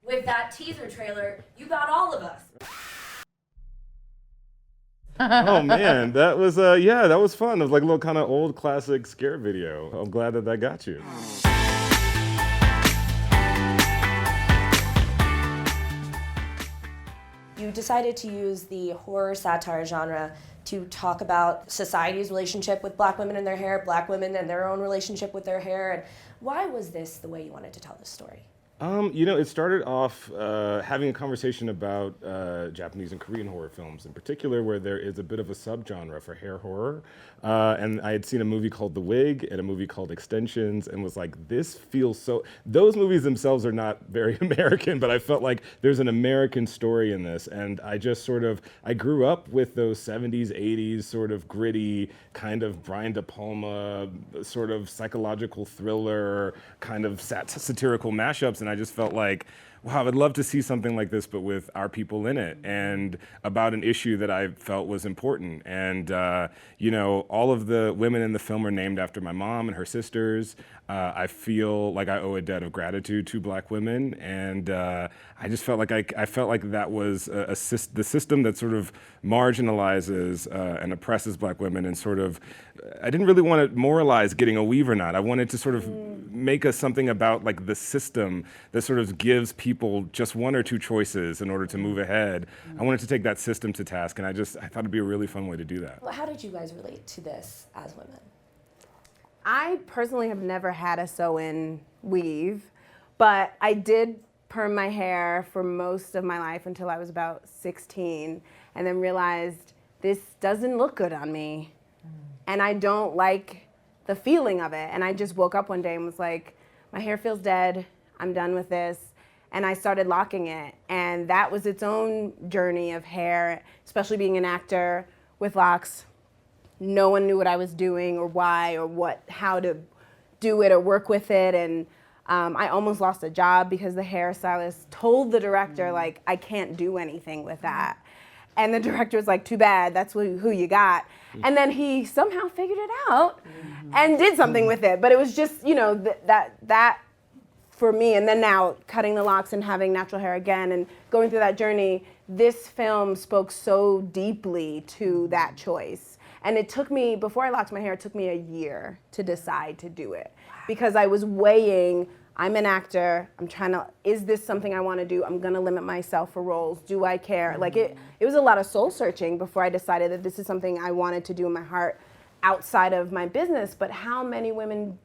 With that teaser trailer, you got all of us. Oh man, that was that was fun. It was like a little kind of old classic scare video. I'm glad that that got you. You decided to use the horror satire genre to talk about society's relationship with black women and their hair, black women and their own relationship with their hair. And why was this the way you wanted to tell this story? It started off having a conversation about Japanese and Korean horror films in particular, where there is a bit of a subgenre for hair horror. And I had seen a movie called The Wig and a movie called Extensions and was like, this feels so... Those movies themselves are not very American, but I felt like there's an American story in this. And I just I grew up with those 70s, 80s sort of gritty, kind of Brian De Palma, sort of psychological thriller, kind of satirical mashups. And I just felt like, wow, I would love to see something like this, but with our people in it and about an issue that I felt was important. And, all of the women in the film are named after my mom and her sisters. I feel like I owe a debt of gratitude to black women. And I just felt like I felt like that was the system that sort of marginalizes and oppresses black women and sort of, I didn't really want to moralize getting a weave or not. I wanted to sort of make us something about like the system that sort of gives people just one or two choices in order to move ahead. I wanted to take that system to task, and I thought it'd be a really fun way to do that. Well, how did you guys relate to this as women? I personally have never had a sew-in weave, but I did perm my hair for most of my life until I was about 16, and then realized this doesn't look good on me, and I don't like the feeling of it. And I just woke up one day and was like, my hair feels dead, I'm done with this. And I started locking it, and that was its own journey of hair, especially being an actor with locks. No one knew what I was doing or why or how to do it or work with it. And I almost lost a job because the hairstylist told the director, like, I can't do anything with that. And the director was like, too bad, that's who you got. And then he somehow figured it out and did something with it. But it was just, that for me, and then now cutting the locks and having natural hair again and going through that journey, this film spoke so deeply to that choice. And it took me, before I locked my hair, it took me a year to decide to do it. Because I was weighing, I'm an actor, is this something I want to do? I'm gonna limit myself for roles, do I care? Like it was a lot of soul searching before I decided that this is something I wanted to do in my heart outside of my business. But how many women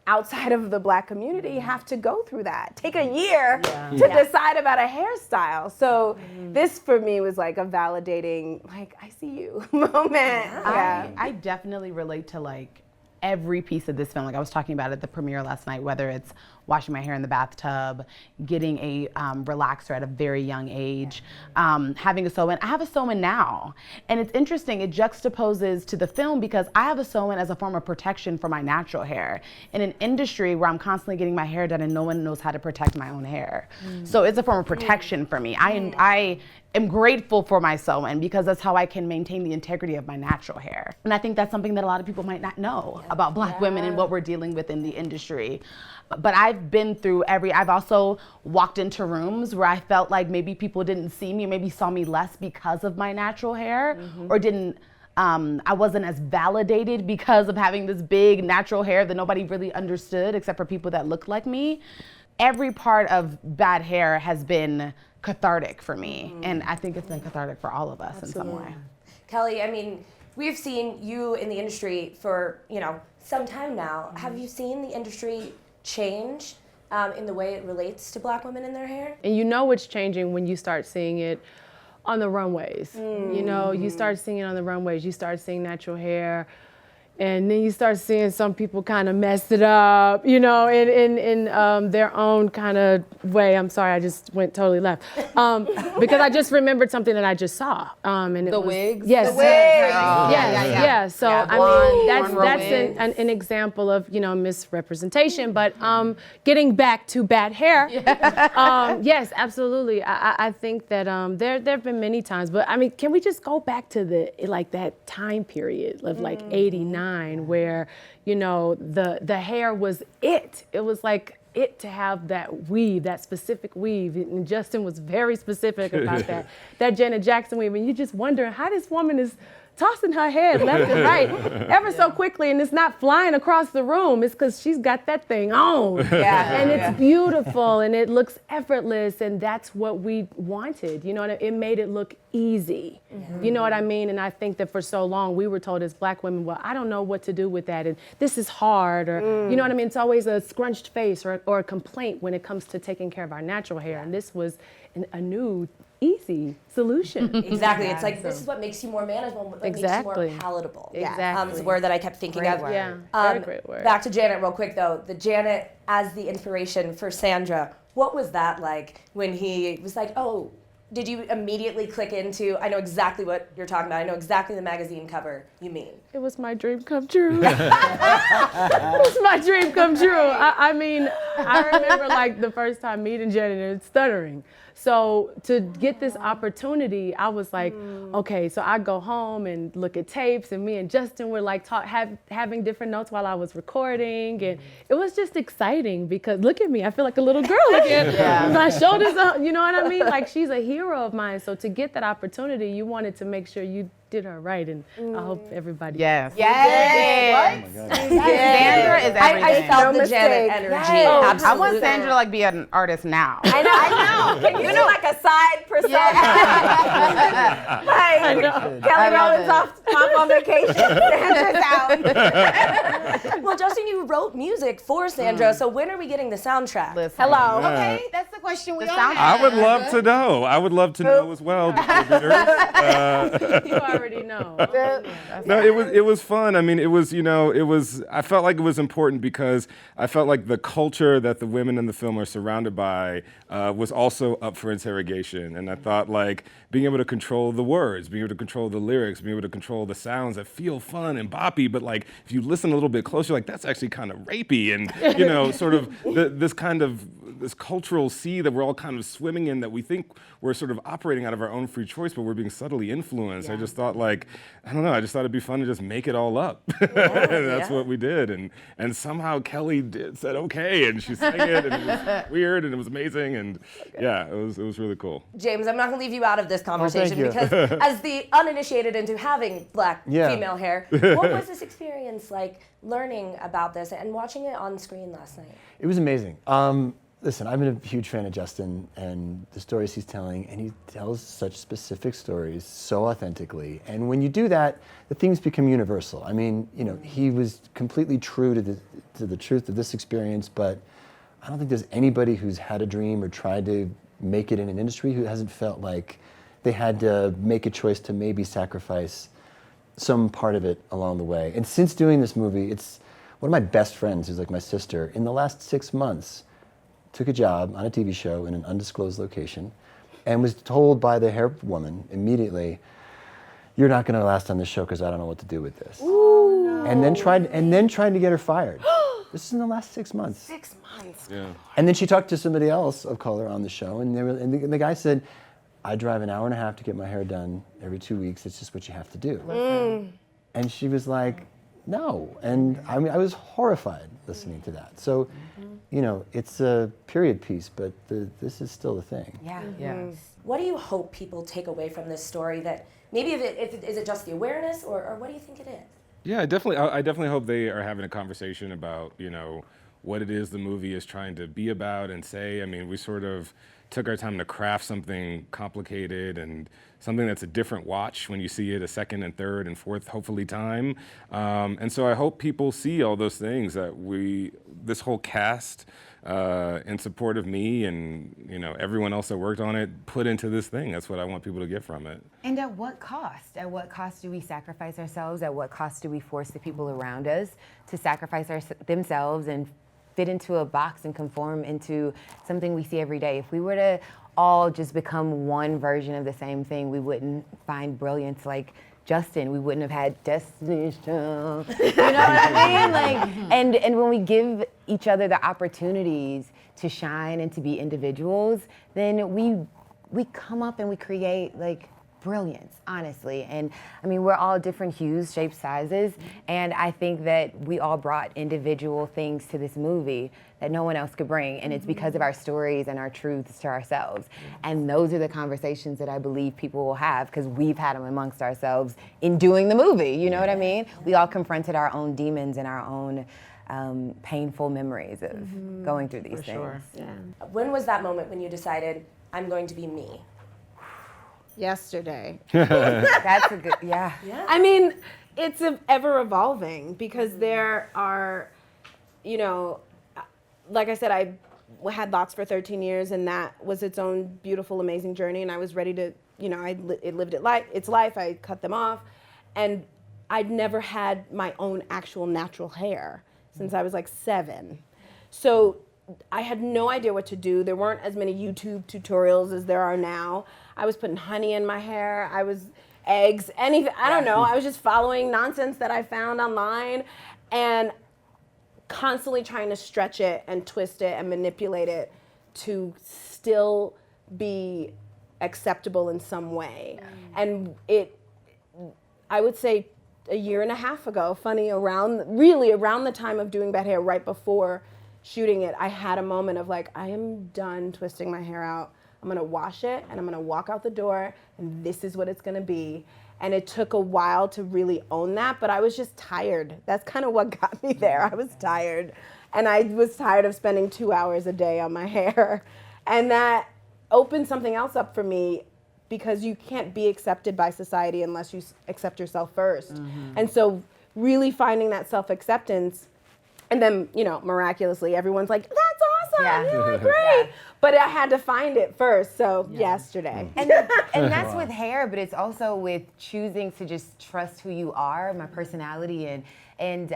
outside of the black community have to go through that? Take a year to decide about a hairstyle. So this for me was like a validating, like, I see you moment. Yeah. I definitely relate to like every piece of this film. Like I was talking about at the premiere last night, whether it's washing my hair in the bathtub, getting a relaxer at a very young age, having a sew-in. I have a sew-in now. And it's interesting, it juxtaposes to the film because I have a sew-in as a form of protection for my natural hair in an industry where I'm constantly getting my hair done and no one knows how to protect my own hair. So it's a form of protection for me. I am grateful for my sew-in because that's how I can maintain the integrity of my natural hair. And I think that's something that a lot of people might not know about black women and what we're dealing with in the industry. But I've been through I've also walked into rooms where I felt like maybe people didn't see me, maybe saw me less because of my natural hair, or I wasn't as validated because of having this big natural hair that nobody really understood except for people that looked like me. Every part of bad hair has been cathartic for me, and I think it's been cathartic for all of us in some way. Kelly, I mean, we've seen you in the industry for, some time now. Have you seen the industry change in the way it relates to black women and their hair? And you know it's changing when you start seeing it on the runways. You start seeing it on the runways, you start seeing natural hair, and then you start seeing some people kind of mess it up, in their own kind of way. I'm sorry, I just went totally left. Because I just remembered something that I just saw. And it was, wigs? Yes. The wigs. Oh, yeah. So, blonde, that's an example of, misrepresentation, but getting back to bad hair, yes, absolutely. I think that there have been many times, but I mean, can we just go back to that time period of 89 where, the hair was it. It was like, it to have that weave, that specific weave. And Justin was very specific about that Janet Jackson weave. And you just wonder how this woman is tossing her head left and right ever so quickly, and it's not flying across the room. It's because she's got that thing on. And it's beautiful, and it looks effortless, and that's what we wanted. You know, it made it look easy. You know what I mean? And I think that for so long we were told as Black women, well, I don't know what to do with that, and this is hard, or you know what I mean? It's always a scrunched face or a complaint when it comes to taking care of our natural hair, and this was a new, easy solution. Exactly. It's like, this is what makes you more manageable, what makes you more palatable. It's a word that I kept thinking of. Very great word. Back to Janet real quick though. The Janet as the inspiration for Sandra, what was that like when he was like, oh, did you immediately click into, I know exactly what you're talking about, I know exactly the magazine cover you mean? It was my dream come true. It was my dream come true. I mean, I remember like the first time meeting Janet and stuttering. So to get this opportunity, I was like, okay, so I go home and look at tapes, and me and Justin were like having different notes while I was recording, and it was just exciting because look at me, I feel like a little girl again. My shoulders up, you know what I mean? Like, she's a hero of mine. So to get that opportunity, you wanted to make sure you did her right, and I hope everybody. Yes. Sandra is everything. I felt the Janet energy. Absolutely. I want Sandra to like be an artist now. I know. Can you do like a side persona? Like Kelly Rowland's off on vacation. Sandra's out. Well, Justin, you wrote music for Sandra, so when are we getting the soundtrack? Listen. Hello. Okay, that's the question we all sound- have. I would love to know. I would love to know as well, distributors. You already know. No, it was fun. I mean, it was, I felt like it was important because I felt like the culture that the women in the film are surrounded by was also up for interrogation. And I thought like being able to control the words, being able to control the lyrics, being able to control the sounds that feel fun and boppy, but like if you listen a little bit closer, like that's actually kind of rapey and, sort of this cultural sea that we're all kind of swimming in that we think we're sort of operating out of our own free choice, but we're being subtly influenced. I just thought like, I don't know, I just thought it'd be fun to just make it all up. And that's what we did. And somehow Kelly said okay, and she sang it, and it was weird, and it was amazing, and it was really cool. James, I'm not going to leave you out of this conversation because as the uninitiated into having Black female hair, what was this experience like learning about this and watching it on screen last night? It was amazing. Listen, I've been a huge fan of Justin and the stories he's telling, and he tells such specific stories so authentically. And when you do that, the things become universal. I mean, he was completely true to the truth of this experience, but I don't think there's anybody who's had a dream or tried to make it in an industry who hasn't felt like they had to make a choice to maybe sacrifice some part of it along the way. And since doing this movie, it's one of my best friends, who's like my sister, in the last 6 months, took a job on a TV show in an undisclosed location and was told by the hair woman immediately, you're not going to last on this show because I don't know what to do with this. Ooh, no. And then tried to get her fired. This is in the last 6 months. 6 months. Yeah. And then she talked to somebody else of color on the show, and the guy said, I drive an hour and a half to get my hair done every 2 weeks. It's just what you have to do. And she was like, no. And I mean, I was horrified listening to that. So, it's a period piece, but this is still a thing. Yeah. What do you hope people take away from this story that maybe is it just the awareness or what do you think it is? Yeah, I definitely hope they are having a conversation about, what it is the movie is trying to be about and say. I mean, we sort of took our time to craft something complicated and something that's a different watch when you see it a second and third and fourth, hopefully, time. And so I hope people see all those things that this whole cast, in support of me and everyone else that worked on it, put into this thing. That's what I want people to get from it. And at what cost? At what cost do we sacrifice ourselves? At what cost do we force the people around us to sacrifice themselves and fit into a box and conform into something we see every day? If we were to all just become one version of the same thing, we wouldn't find brilliance like Justin. We wouldn't have had Destiny's Child. You know what I mean? Like, and when we give each other the opportunities to shine and to be individuals, then we come up and we create like brilliance, honestly. And I mean, we're all different hues, shapes, sizes, and I think that we all brought individual things to this movie that no one else could bring, and it's because of our stories and our truths to ourselves. And those are the conversations that I believe people will have, because we've had them amongst ourselves in doing the movie, you know what I mean? We all confronted our own demons and our own painful memories of going through these things. Sure. When was that moment when you decided, I'm going to be me? Yesterday. That's a good, yeah. I mean, it's ever evolving because there are, you know, like I said, I had lots for 13 years, and that was its own beautiful, amazing journey. And I was ready to, you know, it lived its life. I cut them off, and I'd never had my own actual natural hair since I was like 7. So I had no idea what to do. There weren't as many YouTube tutorials as there are now. I was putting honey in my hair. I was eggs, anything. I don't know. I was just following nonsense that I found online and constantly trying to stretch it and twist it and manipulate it to still be acceptable in some way. And I would say a year and a half ago, funny, around the time of doing Bad Hair, right before shooting it, I had a moment of like, I am done twisting my hair out. I'm gonna wash it and I'm gonna walk out the door and this is what it's gonna be. And it took a while to really own that, but I was just tired. That's kind of what got me there. I was tired. And I was tired of spending 2 hours a day on my hair. And that opened something else up for me, because you can't be accepted by society unless you accept yourself first. And so really finding that self-acceptance, and then, you know, miraculously, everyone's like, that's awesome, you look great. But I had to find it first, so yesterday. And that's with hair, but it's also with choosing to just trust who you are, my personality, and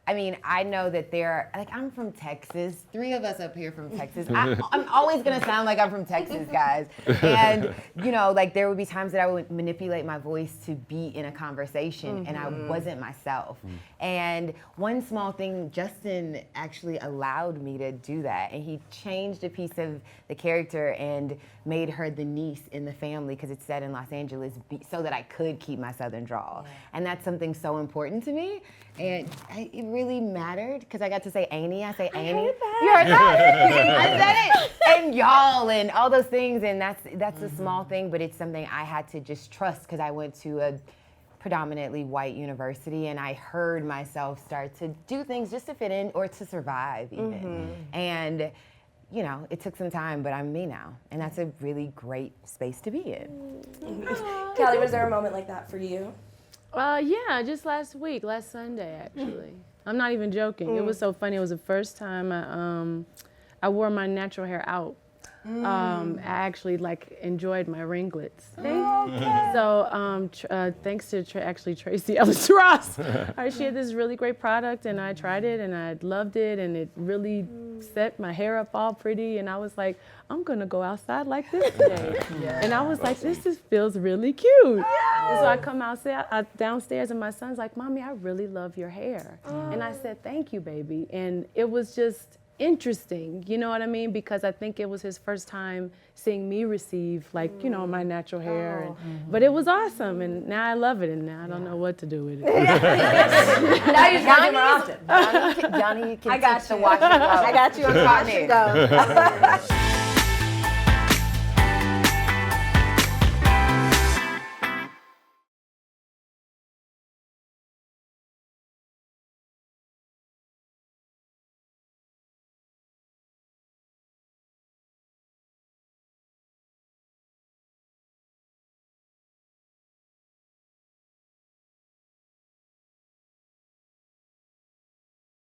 I mean, I know that I'm from Texas. 3 of us up here from Texas. I'm always gonna sound like I'm from Texas, guys. And you know, like there would be times that I would manipulate my voice to be in a conversation, and I wasn't myself. And one small thing, Justin actually allowed me to do that, and he changed a piece of the character and made her the niece in the family, because it's set in Los Angeles, so that I could keep my Southern drawl. And that's something so important to me, and it really mattered, because I got to say Annie. I say Annie. heard that. You heard that? I said it. And y'all and all those things, and that's a small thing, but it's something I had to just trust, because I went to a predominantly white university, and I heard myself start to do things just to fit in or to survive even. And you know, it took some time, but I'm me now, and that's a really great space to be in. Callie, was there a moment like that for you? Yeah, just last Sunday, actually. I'm not even joking. It was so funny. It was the first time I wore my natural hair out. I actually enjoyed my ringlets. So thanks to Tracy Ellis Ross, she had this really great product, and I tried it and I loved it, and it really set my hair up all pretty, and I was like, I'm gonna go outside like this today. And I was like, this feels really cute. And so I come downstairs, and my son's like, Mommy, I really love your hair. And I said, thank you, baby. And it was just interesting, you know what I mean? Because I think it was his first time seeing me receive, you know, my natural hair. But it was awesome, and now I love it, and now I don't know what to do with it. Now you're going more often. Johnny can I got teach the you. wash and go. I got you on wash and go.